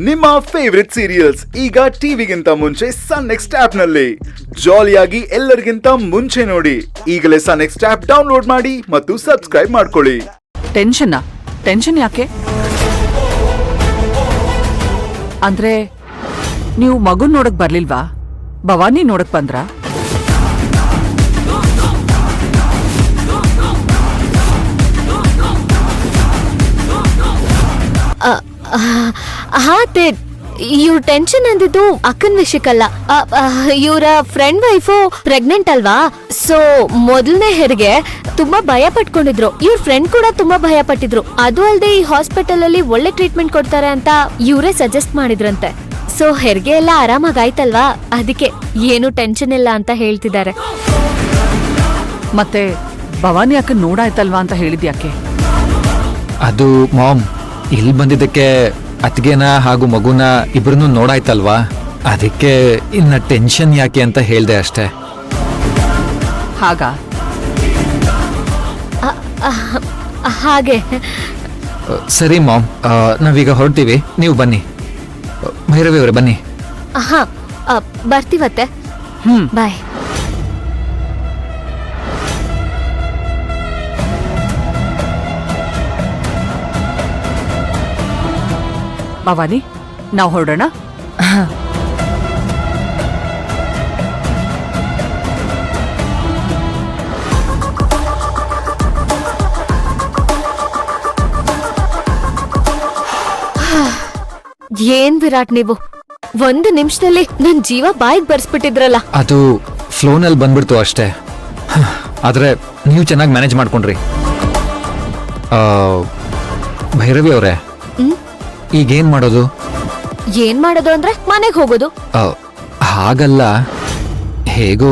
ನಿಮ್ಮ favourite serials ಈಗ ಟಿವಿಗಿಂತ ಮುಂಚೆ ಸನ್ ನೆಕ್ಸ್ಟ್ ಆಪ್ ನಲ್ಲಿ ಜಾಲಿಯಾಗಿ ಎಲ್ಲರಿಗಿಂತ ಮುಂಚೆ ನೋಡಿ. ಈಗಲೇ ಸನ್ ನೆಕ್ಸ್ಟ್ ಆಪ್ ಡೌನ್ಲೋಡ್ ಮಾಡಿ ಮತ್ತು ಸಬ್ಸ್ಕ್ರೈಬ್ ಮಾಡ್ಕೊಳ್ಳಿ. ಟೆನ್ಷನ್ ಯಾಕೆ? ಅಂದ್ರೆ ನೀವು ಮಗುನ್ ನೋಡಕ್ ಬರ್ಲಿಲ್ವಾ? ಭವಾನಿ ನೋಡಕ್ ಬಂದ್ರ? ಹಾತೆ ಇವ್ರ ಟೆನ್ಷನ್ ಅಂದಿದ್ದು ಅಕ್ಕನ ವಿಷಯಕ್ಕಲ್ಲ. ಇವರ ಫ್ರೆಂಡ್ ವೈಫು ಪ್ರೆಗ್ನೆಂಟ್ ಅಲ್ವಾ, ಸೊ ಮೊದಲನೇ ಹೆರಿಗೆ ತುಂಬಾ ಭಯ ಪಟ್ಕೊಂಡಿದ್ರು. ಇವ್ರ ಫ್ರೆಂಡ್ ಕೂಡ ತುಂಬಾ ಭಯ ಪಟ್ಟಿದ್ರು. ಅದು ಅಲ್ಲದೆ ಈ ಹಾಸ್ಪಿಟಲ್ ಅಲ್ಲಿ ಒಳ್ಳೆ ಟ್ರೀಟ್ಮೆಂಟ್ ಕೊಡ್ತಾರೆ ಅಂತ ಇವರೇ ಸಜೆಸ್ಟ್ ಮಾಡಿದ್ರಂತೆ. ಸೊ ಹೆರಿಗೆ ಎಲ್ಲ ಆರಾಮಾಗಿ ಆಯ್ತಲ್ವಾ, ಅದಕ್ಕೆ ಏನು ಟೆನ್ಷನ್ ಇಲ್ಲ ಅಂತ ಹೇಳ್ತಿದ್ದಾರೆ. ಮತ್ತೆ ಭವಾನಿ ಅಕ್ಕ ನೋಡಾಯ್ತಲ್ವಾ ಅಂತ ಹೇಳಿದ್ಯಾಕೆ? ಅದು ಮಾಮ್, ಇಲ್ಲಿ ಬಂದಿದ್ದಕ್ಕೆ ಅತ್ತಿಗೆನ ಹಾಗೂ ಮಗುನ ಇಬ್ರನ್ನೂ ನೋಡಾಯ್ತಲ್ವಾ, ಅದಕ್ಕೆ ಇನ್ನ ಟೆನ್ಷನ್ ಯಾಕೆ ಅಂತ ಹೇಳ್ದೆ ಅಷ್ಟೇ. ಹಾಗೆ ಸರಿ ಮಾಮ್, ನಾವೀಗ ಹೊರಡ್ತೀವಿ, ನೀವು ಬನ್ನಿ. ಭೈರವಿ ಅವರೇ ಬನ್ನಿ. ಹಾ ಬರ್ತೀವತ್ತೆ. ಬಾಯ್. ಭವಾನಿ, ನಾವು ಹೊರಡೋಣ. ಏನ್ ವಿರಾಟ್, ನೀವು ಒಂದು ನಿಮಿಷದಲ್ಲಿ ನನ್ ಜೀವ ಬಾಯಿಗೆ ಬರ್ಸ್ಬಿಟ್ಟಿದ್ರಲ್ಲ. ಅದು ಫ್ಲೋನಲ್ಲಿ ಬಂದ್ಬಿಡ್ತು ಅಷ್ಟೇ. ಆದ್ರೆ ನೀವು ಚೆನ್ನಾಗಿ ಮ್ಯಾನೇಜ್ ಮಾಡ್ಕೊಂಡ್ರಿ. ಭೈರವಿ ಅವರೇ, ಈಗೇನ್ ಮಾಡೋದು? ಏನ್ ಮಾಡೋದು ಅಂದ್ರೆ ಮನೆಗೆ ಹೋಗೋದು. ಹಾಗಲ್ಲ, ಹೇಗೂ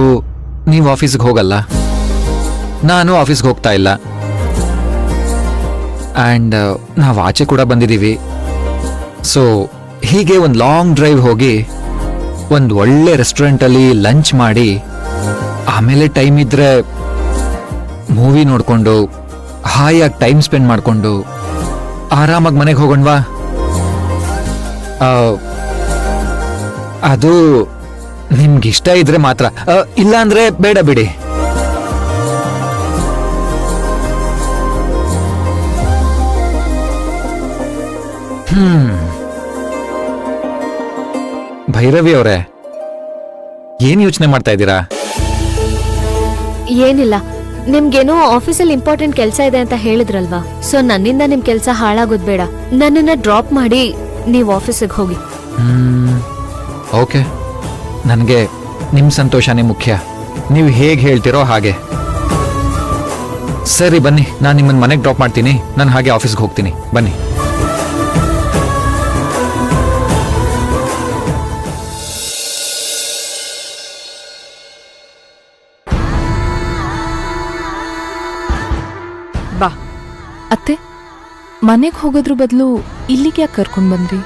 ನೀವು ಆಫೀಸ್ಗೆ ಹೋಗಲ್ಲ, ನಾನು ಆಫೀಸ್ಗೆ ಹೋಗ್ತಾ ಇಲ್ಲ, ಆ್ಯಂಡ್ ನಾವು ಆಚೆ ಕೂಡ ಬಂದಿದ್ದೀವಿ. ಸೊ ಹೀಗೆ ಒಂದು ಲಾಂಗ್ ಡ್ರೈವ್ ಹೋಗಿ ಒಂದು ಒಳ್ಳೆ ರೆಸ್ಟೋರೆಂಟಲ್ಲಿ ಲಂಚ್ ಮಾಡಿ ಆಮೇಲೆ ಟೈಮ್ ಇದ್ರೆ ಮೂವಿ ನೋಡಿಕೊಂಡು ಹಾಯಾಗಿ ಟೈಮ್ ಸ್ಪೆಂಡ್ ಮಾಡಿಕೊಂಡು ಆರಾಮಾಗಿ ಮನೆಗೆ ಹೋಗೋಣವಾ? ಅದು ನಿಮ್ಗಿಷ್ಟ ಇದ್ರೆ ಮಾತ್ರ, ಇಲ್ಲ ಅಂದ್ರೆ ಬೇಡ ಬಿಡಿ. ಭೈರವಿ ಅವರೇ, ಏನ್ ಯೋಚನೆ ಮಾಡ್ತಾ ಇದ್ದೀರಾ? ಏನಿಲ್ಲ, ನಿಮ್ಗೇನೋ ಆಫೀಸಲ್ಲಿ ಇಂಪಾರ್ಟೆಂಟ್ ಕೆಲಸ ಇದೆ ಅಂತ ಹೇಳಿದ್ರಲ್ವಾ, ಸೊ ನನ್ನಿಂದ ನಿಮ್ ಕೆಲಸ ಹಾಳಾಗೋದ್ ಬೇಡ. ನನ್ನನ್ನ ಡ್ರಾಪ್ ಮಾಡಿ ನೀವು ಆಫೀಸಿಗೆ ಹೋಗಿ. ಓಕೆ, ನನಗೆ ನಿಮ್ಮ ಸಂತೋಷನೇ ಮುಖ್ಯ. ನೀವು ಹೇಗೆ ಹೇಳ್ತಿರೋ ಹಾಗೆ. ಸರಿ ಬನ್ನಿ, ನಾನು ನಿಮ್ಮನ್ನ ಮನೆಗೆ ಡ್ರಾಪ್ ಮಾಡ್ತೀನಿ, ನಾನು ಹಾಗೆ ಆಫೀಸ್ಗೆ ಹೋಗ್ತೀನಿ. ಬನ್ನಿ. ಬಾ. ಅತ್ತೆ, ಮನೆಗೆ ಹೋಗೋದ್ರ ಬದಲು ಇಲ್ಲಿಗೆ ಯಾಕೆ ಕರ್ಕೊಂಡ್ ಬಂದ್ರಿ?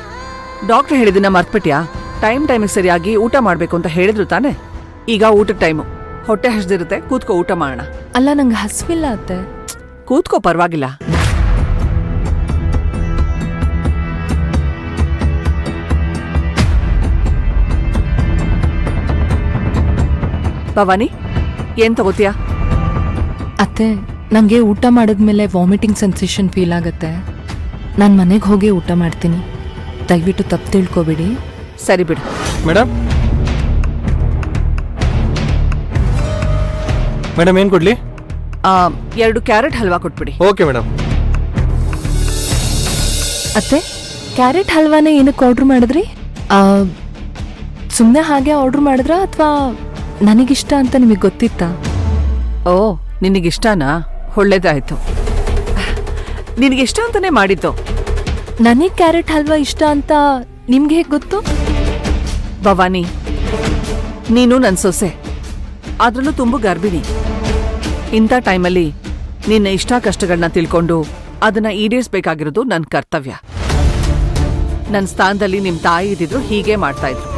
ಡಾಕ್ಟರ್ ಹೇಳಿದಿನ ಮರ್ತ್ಬಿಟ್ಯಾ? ಟೈಮಿಗೆ ಸರಿಯಾಗಿ ಊಟ ಮಾಡ್ಬೇಕು ಅಂತ ಹೇಳಿದ್ರು ತಾನೆ. ಈಗ ಊಟದ ಟೈಮು, ಹೊಟ್ಟೆ ಹಸ್ದಿರುತ್ತೆ, ಕೂತ್ಕೋ ಊಟ ಮಾಡೋಣ. ಅಲ್ಲ, ನಂಗೆ ಹಸ್ವಿಲ್ಲ ಅತ್ತೆ. ಕೂತ್ಕೋ, ಪರವಾಗಿಲ್ಲ. ಭವಾನಿ, ಏನ್ ತಗೋತೀಯಾ? ಅತ್ತೆ, ನಂಗೆ ಊಟ ಮಾಡಿದ್ಮೇಲೆ ವಾಮಿಟಿಂಗ್ ಸೆನ್ಸೇಷನ್ ಫೀಲ್ ಆಗತ್ತೆ. ನಾನು ಮನೆಗೆ ಹೋಗಿ ಊಟ ಮಾಡ್ತೀನಿ, ದಯವಿಟ್ಟು ತಪ್ಪು ತಿಳ್ಕೊಬೇಡಿ. ಸರಿ ಬಿಡು. ಮೇಡಮ್ ಏನ್ ಕೊಡ್ಲಿ? 2 ಕ್ಯಾರೆಟ್ ಹಲ್ವಾ ಕೊಟ್ಬಿಡಿ. Okay madam. ಅತ್ತೆ, ಕ್ಯಾರೆಟ್ ಹಲ್ವಾನೇ ಏನಕ್ಕೆ ಆರ್ಡ್ರ್ ಮಾಡಿದ್ರಿ? ಸುಮ್ಮನೆ ಹಾಗೆ ಆರ್ಡ್ರ್ ಮಾಡಿದ್ರಾ ಅಥವಾ ನನಗಿಷ್ಟ ಅಂತ ನಿಮಗೆ ಗೊತ್ತಿತ್ತಾ? ಓ, ನಿನಗಿಷ್ಟನಾ? ಒಳ್ಳೇದಾಯ್ತು. ನಿನಗಿಷ್ಟ ಅಂತಾನೆ ಮಾಡಿದ್ದು. ನನಗೆ ಕ್ಯಾರೆಟ್ ಹಲ್ವಾ ಇಷ್ಟ ಅಂತ ನಿಮ್ಗೆ ಹೇಗೆ ಗೊತ್ತು? ಭವಾನಿ, ನೀನು ನನ್ನ ಸೊಸೆ, ಆದ್ರಲ್ಲೂ ತುಂಬಾ ಗರ್ಭಿಣಿ. ಇಂಥ ಟೈಮಲ್ಲಿ ನಿನ್ನ ಇಷ್ಟ ಕಷ್ಟಗಳನ್ನ ತಿಳ್ಕೊಂಡು ಅದನ್ನ ಈಡೇರಿಸಬೇಕಾಗಿರೋದು ನನ್ನ ಕರ್ತವ್ಯ. ನನ್ನ ಸ್ಥಾನದಲ್ಲಿ ನಿಮ್ ತಾಯಿ ಇದ್ದಿದ್ರು ಹೀಗೆ ಮಾಡ್ತಾ ಇದ್ರು.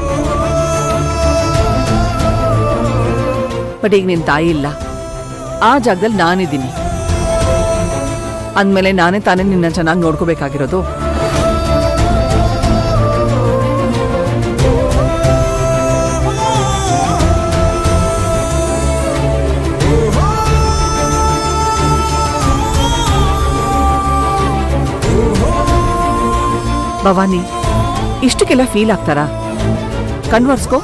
ಬಟ್ ಈಗ ನಿನ್ ತಾಯಿ ಇಲ್ಲ, ಆ ಜಾಗದಲ್ಲಿ ನಾನಿದ್ದೀನಿ. ಅಂದ್ಮೇಲೆ ನಾನೇ ತಾನೇ ನಿನ್ನ ಚೆನ್ನಾಗಿ ನೋಡ್ಕೋಬೇಕಾಗಿರೋದು. ಭವಾನಿ, ಇಷ್ಟಕ್ಕೆಲ್ಲ ಫೀಲ್ ಆಗ್ತಾರಾ? ಕನ್ವರ್ಸ್ಕೋ.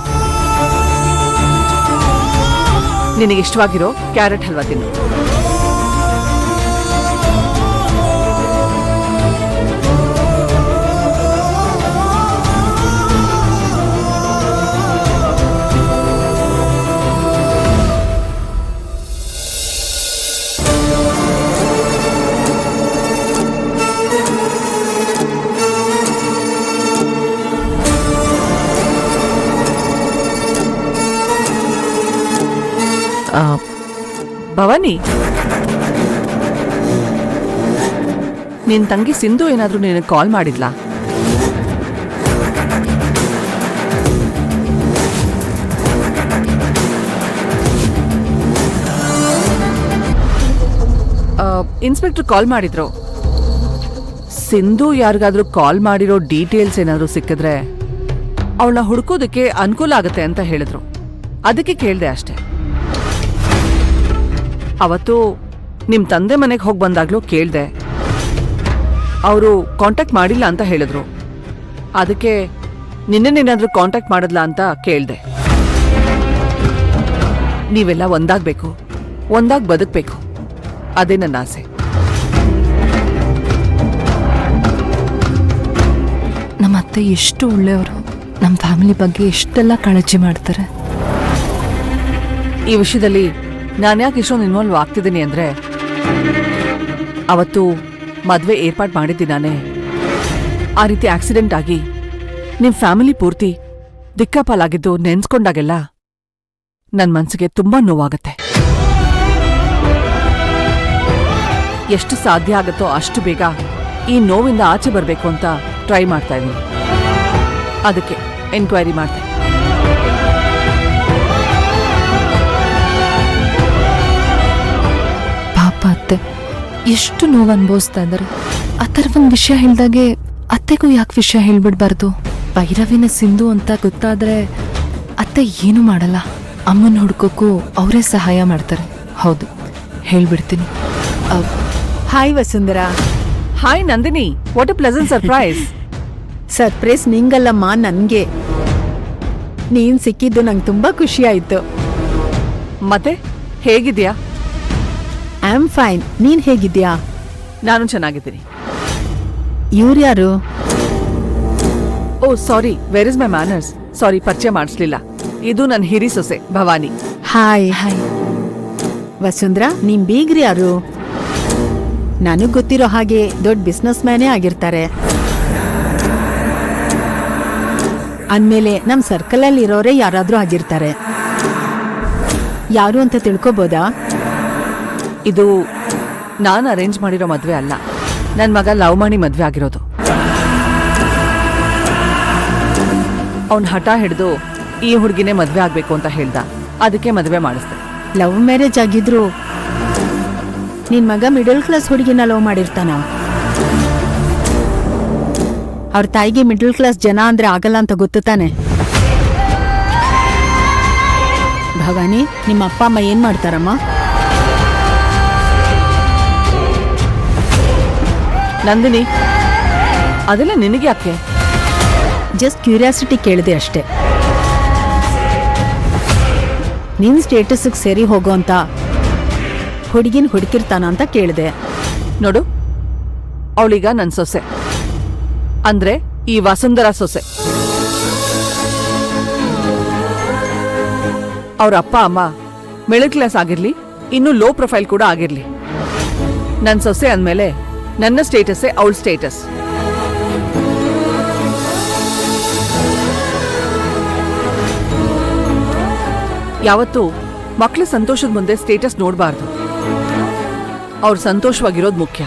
ನಿನಗೆ ಇಷ್ಟವಾಗಿರೋ ಕ್ಯಾರೆಟ್ ಹಲ್ವಾ ತಿನ್ನು. ಭವಾನಿ, ನಿನ್ ತಂಗಿ ಸಿಂಧು ಏನಾದ್ರೂ ನಿನಗೆ ಕಾಲ್ ಮಾಡಿದ್ಲಾ? ಇನ್ಸ್ಪೆಕ್ಟರ್ ಕಾಲ್ ಮಾಡಿದ್ರು. ಸಿಂಧು ಯಾರಿಗಾದ್ರೂ ಕಾಲ್ ಮಾಡಿರೋ ಡೀಟೇಲ್ಸ್ ಏನಾದ್ರೂ ಸಿಕ್ಕಿದ್ರೆ ಅವಳನ್ನ ಹುಡ್ಕೋದಕ್ಕೆ ಅನುಕೂಲ ಆಗುತ್ತೆ ಅಂತ ಹೇಳಿದ್ರು. ಅದಕ್ಕೆ ಕೇಳ್ದೆ ಅಷ್ಟೆ. ಅವತ್ತು ನಿಮ್ ತಂದೆ ಮನೆಗೆ ಹೋಗಿ ಬಂದಾಗ್ಲೂ ಕೇಳ್ದೆ. ಅವರು ಕಾಂಟ್ಯಾಕ್ಟ್ ಮಾಡಿಲ್ಲ ಅಂತ ಹೇಳಿದ್ರು. ಅದಕ್ಕೆ ನಿನ್ನೇನಾದ್ರೂ ಕಾಂಟ್ಯಾಕ್ಟ್ ಮಾಡಿದ್ಲಾ ಅಂತ ಕೇಳ್ದೆ. ನೀವೆಲ್ಲ ಒಂದಾಗ್ಬೇಕು, ಒಂದಾಗ್ ಬದುಕ್ಬೇಕು, ಅದೇ ನನ್ನ ಆಸೆ. ನಮ್ಮ ಅತ್ತೆ ಎಷ್ಟು ಒಳ್ಳೆಯವರು, ನಮ್ಮ ಫ್ಯಾಮಿಲಿ ಬಗ್ಗೆ ಎಷ್ಟೆಲ್ಲ ಕಾಳಜಿ ಮಾಡ್ತಾರೆ. ಈ ವಿಷಯದಲ್ಲಿ ನಾನ್ಯಾಕೆ ಇಷ್ಟೊಂದು ಇನ್ವಾಲ್ವ್ ಆಗ್ತಿದ್ದೀನಿ ಅಂದ್ರೆ, ಅವತ್ತು ಮದ್ವೆ ಏರ್ಪಾಟ್ ಮಾಡಿದ್ದೀನಾನೆ, ಆ ರೀತಿ ಆಕ್ಸಿಡೆಂಟ್ ಆಗಿ ನಿಮ್ ಫ್ಯಾಮಿಲಿ ಪೂರ್ತಿ ದಿಕ್ಕಾಪಾಲಾಗಿದ್ದು ನೆನ್ಸ್ಕೊಂಡಾಗೆಲ್ಲ ನನ್ ಮನ್ಸಿಗೆ ತುಂಬಾ ನೋವಾಗತ್ತೆ. ಎಷ್ಟು ಸಾಧ್ಯ ಆಗತ್ತೋ ಅಷ್ಟು ಬೇಗ ಈ ನೋವಿಂದ ಆಚೆ ಬರ್ಬೇಕು ಅಂತ ಟ್ರೈ ಮಾಡ್ತಾ ಇದ್ದೀನಿ. ಅದಕ್ಕೆ ಎನ್ಕ್ವೈರಿ ಮಾಡ್ದೆ. ಅತ್ತೆ ಎಷ್ಟು ನೋವು ಅನುಭವಿಸ್ತಾ ಇದ್ದಾರೆ. ಆ ಥರ ಒಂದು ವಿಷಯ ಹೇಳ್ದಾಗೆ ಅತ್ತೆಗೂ ಯಾಕೆ ವಿಷಯ ಹೇಳ್ಬಿಡ್ಬಾರ್ದು? ಭೈರವಿನ ಸಿಂಧು ಅಂತ ಗೊತ್ತಾದ್ರೆ ಅತ್ತೆ ಏನು ಮಾಡಲ್ಲ, ಅಮ್ಮನ ಹುಡ್ಕೋಕ್ಕೂ ಅವರೇ ಸಹಾಯ ಮಾಡ್ತಾರೆ. ಹೌದು, ಹೇಳ್ಬಿಡ್ತೀನಿ. Hi Vasundhara. Hi Nandini, what a pleasant surprise. Surprise ನಿಂಗಲ್ಲಮ್ಮ, ನನ್ಗೆ. ನೀನ್ ಸಿಕ್ಕಿದ್ದು ನಂಗೆ ತುಂಬಾ ಖುಷಿ ಆಯ್ತು. ಮತ್ತೆ ಹೇಗಿದ್ಯಾ? I am fine. ನೀನ್ ಹೇಗಿದ್ಯಾ? ನಾನು ಚೆನ್ನಾಗಿದ್ದೀನಿ. ಇವ್ರ್ಯಾರು? Oh sorry, where is my manners. Sorry, ಪರಿಚಯ ಮಾಡಿಸ್ಲಿಲ್ಲ. ಇದು ನನ್ನ ಹಿರಿ ಸೊಸೆ ಭವಾನಿ. ಹಾಯ್. ಹಾಯ್. ವಸುಂಧರಾ, ನಿಮ್ ಬೀಗ್ರಿ ಯಾರು? ನನಗ್ ಗೊತ್ತಿರೋ ಹಾಗೆ ದೊಡ್ಡ ಬಿಸ್ನೆಸ್ ಮ್ಯಾನೇ ಆಗಿರ್ತಾರೆ. ಅಂದ್ಮೇಲೆ ನಮ್ ಸರ್ಕಲ್ ಅಲ್ಲಿ ಇರೋರೇ ಯಾರಾದ್ರೂ ಆಗಿರ್ತಾರೆ. ಯಾರು ಅಂತ ತಿಳ್ಕೊಬೋದಾ? ಇದು ನಾನು ಅರೇಂಜ್ ಮಾಡಿರೋ ಮದ್ವೆ ಅಲ್ಲ. ನನ್ನ ಮಗ ಲವ್ ಮಾಡಿ ಮದ್ವೆ ಆಗಿರೋದು. ಅವನ್ ಹಠ ಹಿಡಿದು ಈ ಹುಡುಗಿನೇ ಮದ್ವೆ ಆಗ್ಬೇಕು ಅಂತ ಹೇಳ್ದ. ಅದಕ್ಕೆ ಮದ್ವೆ ಮಾಡಿಸ್ದೆ. ಲವ್ ಮ್ಯಾರೇಜ್ ಆಗಿದ್ರು ನಿನ್ ಮಗ ಮಿಡಲ್ ಕ್ಲಾಸ್ ಹುಡುಗಿನ ಲವ್ ಮಾಡಿರ್ತಾನ? ಅವ್ರ ತಾಯಿಗೆ ಮಿಡಲ್ ಕ್ಲಾಸ್ ಜನ ಅಂದ್ರೆ ಆಗಲ್ಲ ಅಂತ ಗೊತ್ತು ತಾನೆ? ಭವಾನಿ, ನಿಮ್ಮ ಅಪ್ಪ ಅಮ್ಮ ಏನ್ ಮಾಡ್ತಾರಮ್ಮ? ನಂದಿನಿ, ಅದೆಲ್ಲ ನಿನಗೆ ಯಾಕೆ? ಜಸ್ಟ್ ಕ್ಯೂರಿಯಾಸಿಟಿ ಕೇಳಿದೆ ಅಷ್ಟೇ. ನಿನ್ ಸ್ಟೇಟಸ್ಗೆ ಸರಿ ಹೋಗೋಂತ ಹುಡುಗಿನ ಹುಡುಕಿರ್ತಾನ ಅಂತ ಕೇಳಿದೆ. ನೋಡು, ಅವಳೀಗ ನನ್ನ ಸೊಸೆ, ಅಂದ್ರೆ ಈ ವಸುಂಧರಾ ಸೊಸೆ. ಅವ್ರ ಅಪ್ಪ ಅಮ್ಮ ಮಿಡಲ್ ಕ್ಲಾಸ್ ಆಗಿರ್ಲಿ, ಇನ್ನು ಲೋ ಪ್ರೊಫೈಲ್ ಕೂಡ ಆಗಿರ್ಲಿ, ನನ್ನ ಸೊಸೆ ಅಂದ್ಮೇಲೆ ನನ್ನ ಸ್ಟೇಟಸ್ಸೇ ಅವಳ ಸ್ಟೇಟಸ್. ಯಾವತ್ತೂ ಮಕ್ಳ ಸಂತೋಷದ ಮುಂದೆ ಸ್ಟೇಟಸ್ ನೋಡಬಾರ್ದು. ಅವ್ರು ಸಂತೋಷವಾಗಿರೋದು ಮುಖ್ಯ.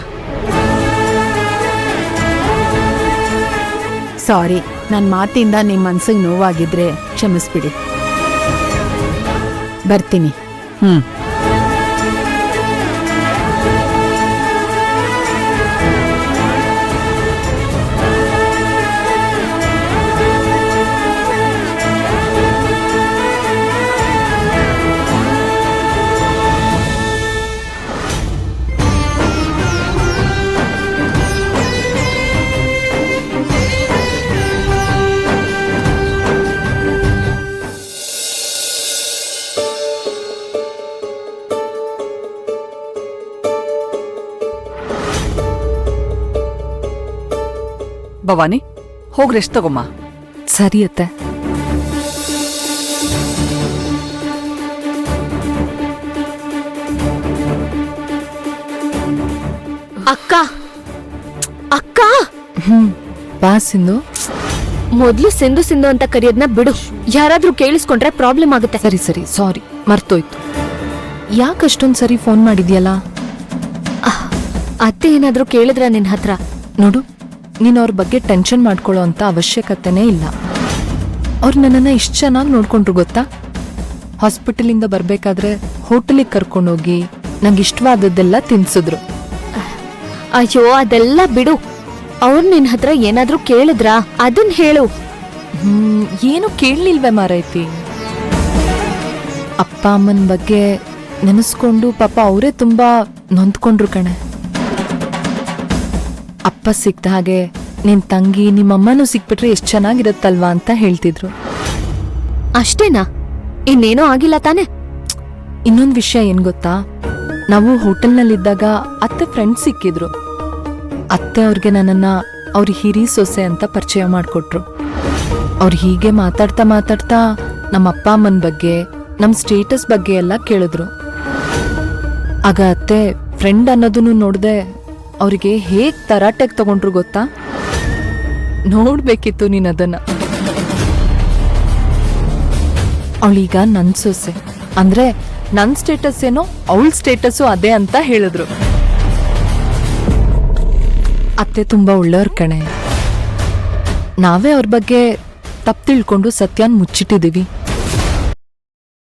ಸಾರಿ, ನನ್ನ ಮಾತಿಂದ ನಿಮ್ಮ ಮನ್ಸಿಗೆ ನೋವಾಗಿದ್ರೆ ಕ್ಷಮಿಸ್ಬಿಡಿ. ಬರ್ತೀನಿ. ಭವಾನಿ ಹೋಗ್ ರೆಸ್ಟ್ ತಗೊಮ್ಮ. ಸರಿ ಅತ್ತೆ. ಅಕ್ಕ ಅಕ್ಕ ಬಾ ಸಿಂಧು. ಮೊದ್ಲು ಸಿಂಧು ಸಿಂಧು ಅಂತ ಕರೆಯೋದ್ನ ಬಿಡು. ಯಾರಾದ್ರೂ ಕೇಳಿಸ್ಕೊಂಡ್ರೆ ಪ್ರಾಬ್ಲಮ್ ಆಗುತ್ತೆ. ಸರಿ ಸರಿ ಸಾರಿ, ಮರ್ತೋಯ್ತು. ಯಾಕೆ ಅಷ್ಟೊಂದ್ ಸರಿ ಫೋನ್ ಮಾಡಿದ್ಯಲ್ಲ? ಅತ್ತೆ ಏನಾದ್ರೂ ಕೇಳಿದ್ರ ನಿನ್ ಹತ್ರ? ನೋಡು, ನೀನ್ ಅವ್ರ ಬಗ್ಗೆ ಟೆನ್ಷನ್ ಮಾಡ್ಕೊಳ್ಳೋ ಅಂತ ಅವಶ್ಯಕತೆನೇ ಇಲ್ಲ. ಅವ್ರು ನನ್ನನ್ನ ಇಷ್ಟು ಚೆನ್ನಾಗಿ ನೋಡ್ಕೊಂಡ್ರು ಗೊತ್ತಾ? ಹಾಸ್ಪಿಟಲಿಂದ ಬರ್ಬೇಕಾದ್ರೆ ಹೋಟೆಲಿಗೆ ಕರ್ಕೊಂಡೋಗಿ ನಂಗೆ ಇಷ್ಟವಾದದ್ದೆಲ್ಲ ತಿನ್ಸಿದ್ರು. ಅಯ್ಯೋ ಅದೆಲ್ಲ ಬಿಡು. ಅವ್ರು ನಿನ್ ಹತ್ರ ಏನಾದ್ರೂ ಕೇಳಿದ್ರಾ ಅದನ್ ಹೇಳು. ಏನು ಕೇಳಲಿಲ್ವೇ ಮಾರೈತಿ. ಅಪ್ಪ ಅಮ್ಮನ ಬಗ್ಗೆ ನೆನೆಸ್ಕೊಂಡು ಪಾಪ ಅವರೇ ತುಂಬಾ ನೊಂದ್ಕೊಂಡ್ರು ಕಣೆ. ಅಪ್ಪ ಸಿಕ್ತ ಹಾಗೆ ನಿನ್ ತಂಗಿ ನಿಮ್ಮಮ್ಮನೂ ಸಿಕ್ಬಿಟ್ರೆ ಎಷ್ಟ್ ಚೆನ್ನಾಗಿರತ್ತಲ್ವಾ ಅಂತ ಹೇಳ್ತಿದ್ರು. ಅಷ್ಟೇನಾ? ಇನ್ನೇನೋ ಆಗಿಲ್ಲ ತಾನೆ? ಇನ್ನೊಂದ್ ವಿಷಯ ಏನ್ ಗೊತ್ತಾ, ನಾವು ಹೋಟೆಲ್ನಲ್ಲಿದ್ದಾಗ ಅತ್ತೆ ಫ್ರೆಂಡ್ಸ್ ಸಿಕ್ಕಿದ್ರು. ಅತ್ತೆ ಅವ್ರಿಗೆ ನನ್ನನ್ನ ಅವ್ರ ಹಿರಿ ಸೊಸೆ ಅಂತ ಪರಿಚಯ ಮಾಡ್ಕೊಟ್ರು. ಅವ್ರು ಹೀಗೆ ಮಾತಾಡ್ತಾ ಮಾತಾಡ್ತಾ ನಮ್ಮ ಅಪ್ಪ ಅಮ್ಮನ ಬಗ್ಗೆ, ನಮ್ ಸ್ಟೇಟಸ್ ಬಗ್ಗೆ ಎಲ್ಲ ಕೇಳಿದ್ರು. ಆಗ ಅತ್ತೆ ಫ್ರೆಂಡ್ ಅನ್ನೋದನ್ನು ನೋಡ್ದೆ ಅವ್ರಿಗೆ ಹೇಗ್ ತರಾಟೆಗ್ ತಗೊಂಡ್ರು ಗೊತ್ತಾ? ನೋಡ್ಬೇಕಿತ್ತು ನೀನ್ ಅದನ್ನ. ಅವಳೀಗ ನನ್ ಸೊಸೆ ಅಂದ್ರೆ ನನ್ ಸ್ಟೇಟಸ್ ಏನೋ ಅವಳ ಸ್ಟೇಟಸ್ಸು ಅದೇ ಅಂತ ಹೇಳಿದ್ರು. ಅತ್ತೆ ತುಂಬಾ ಒಳ್ಳೆಯವ್ರ ಕಣೆ. ನಾವೇ ಅವ್ರ ಬಗ್ಗೆ ತಪ್ಪು ತಿಳ್ಕೊಂಡು ಸತ್ಯನ್ முச்சிட்டிದ್ದೀವಿ.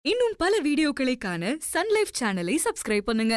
இன்னும் பல வீடியோக்களை காண சன் லைஃப் சேனலை சப்ஸ்கிரைப் பண்ணுங்க.